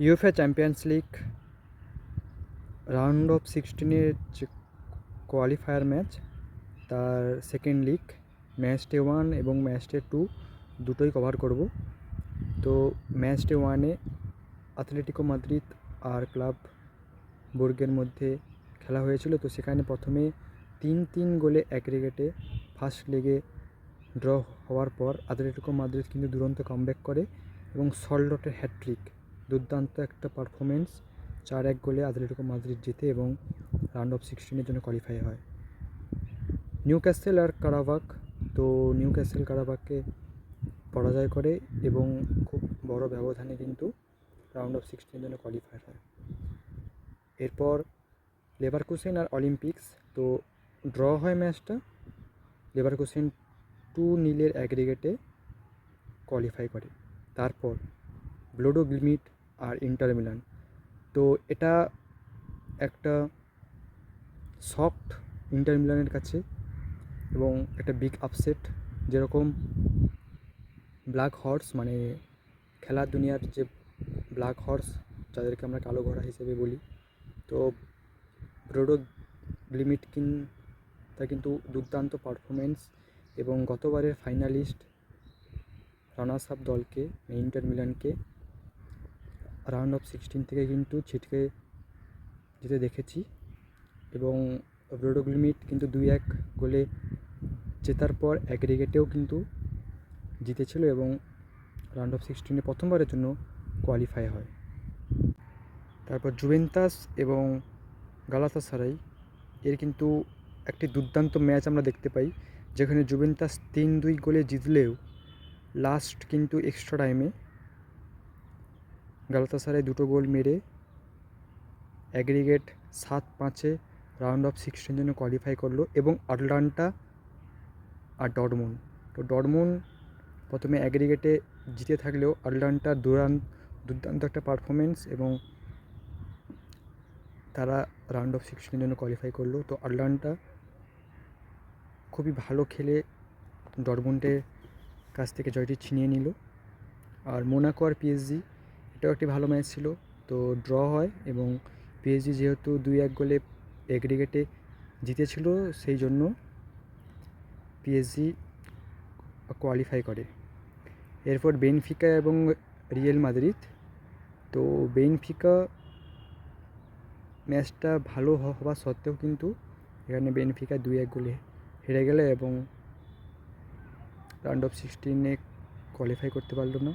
UEFA Champions League round of 16-এর যে qualifier match তার সেকেন্ড লিগ ম্যাচ ডে 1 এবং ম্যাচ ডে 2 দুটোই কভার করব। তো ম্যাচ ডে 1-এ অ্যাথলেটিকো মাদ্রিদ আর ক্লাব বুর্গের মধ্যে খেলা হয়েছিল। তো সেখানে প্রথমে 3-3 গোলে অ্যাগ্রিগেটে ফার্স্ট লেগে ড্র হওয়ার পর অ্যাথলেটিকো মাদ্রিদ কিন্তু দুরন্ত কামব্যাক করে এবং সল্টটের হ্যাটট্রিক, দুর্দান্ত একটা পারফরমেন্স, 4-1 গোলে অ্যাথলেটিকো মাদ্রিদ জিতে এবং রাউন্ড অফ 16-এর জন্য কোয়ালিফাই হয়। নিউক্যাসল আর কারাবাক, তো নিউক্যাসল কারাবাককে পরাজয় করে এবং খুব বড় ব্যবধানে কিন্তু রাউন্ড অফ 16-এর জন্য কোয়ালিফাই হয়। এরপর লেভারকুসেন আর অলিম্পিক্স, তো ড্র হয় ম্যাচটা। লেভারকুসেন 2-0 অ্যাগ্রিগেটে কোয়ালিফাই করে। তারপর বোডো গ্লিমিট আর ইন্টার মিলান, তো এটা একটা সফট ইন্টার মিলানের কাছে এবং একটা বিগ আপসেট। যেরকম ব্ল্যাক হর্স, মানে খেলার দুনিয়ার যে ব্ল্যাক হর্স, যাদেরকে আমরা কালো ঘোড়া হিসেবে বলি, তো বোডো গ্লিমিট তার কিন্তু দুর্দান্ত পারফরমেন্স এবং গতবারের ফাইনালিস্ট রানার্স আপ দলকে ইন্টার মিলানকে রাউন্ড অফ 16 থেকে কিন্তু ছিটকে যেতে দেখেছি এবং বোডো গ্লিমিট কিন্তু 2-1 গোলে জেতার পর অ্যাগ্রিগেটেও কিন্তু জিতেছিল এবং রাউন্ড অফ 16-এ প্রথমবারের জন্য কোয়ালিফাই হয়। তারপর জুভেন্টাস এবং গালাতাসারাই, এর কিন্তু একটি দুর্দান্ত ম্যাচ আমরা দেখতে পাই, যেখানে জুভেন্টাস 3-2 গোলে জিতলেও লাস্ট কিন্তু এক্সট্রা টাইমে গালাতাসারাই 2 গোল মেরে অ্যাগ্রিগেট 7-5-এ রাউন্ড অফ 16-এর জন্য কোয়ালিফাই করলো এবং আটলান্টা আর ডর্টমুন্ড, তো ডর্টমুন্ড প্রথমে অ্যাগ্রিগেটে জিতে থাকলেও আটলান্টার দুর্দান্ত একটা পারফরমেন্স এবং তারা রাউন্ড অফ 16-এর জন্য কোয়ালিফাই করলো। তো আটলান্টা খুবই ভালো খেলে ডর্টমুন্ডের কাছ থেকে জয়টি ছিনিয়ে নিল। আর মোনাকো আর পিএসজি, এটাও একটি ভালো ম্যাচ ছিল, তো ড্র হয় এবং পিএসজি যেহেতু 2-1 গোলে অ্যাগ্রিগেটে জিতেছিল, সেই জন্য পিএসজি কোয়ালিফাই করে। এরপর বেনফিকা এবং রিয়াল মাদ্রিদ, তো বেনফিকা ম্যাচটা ভালো হওয়া সত্ত্বেও কিন্তু এখানে বেনফিকা 2-1 গোলে হেরে গেলে এবং রাউন্ড অফ 16-এ কোয়ালিফাই করতে পারলো না।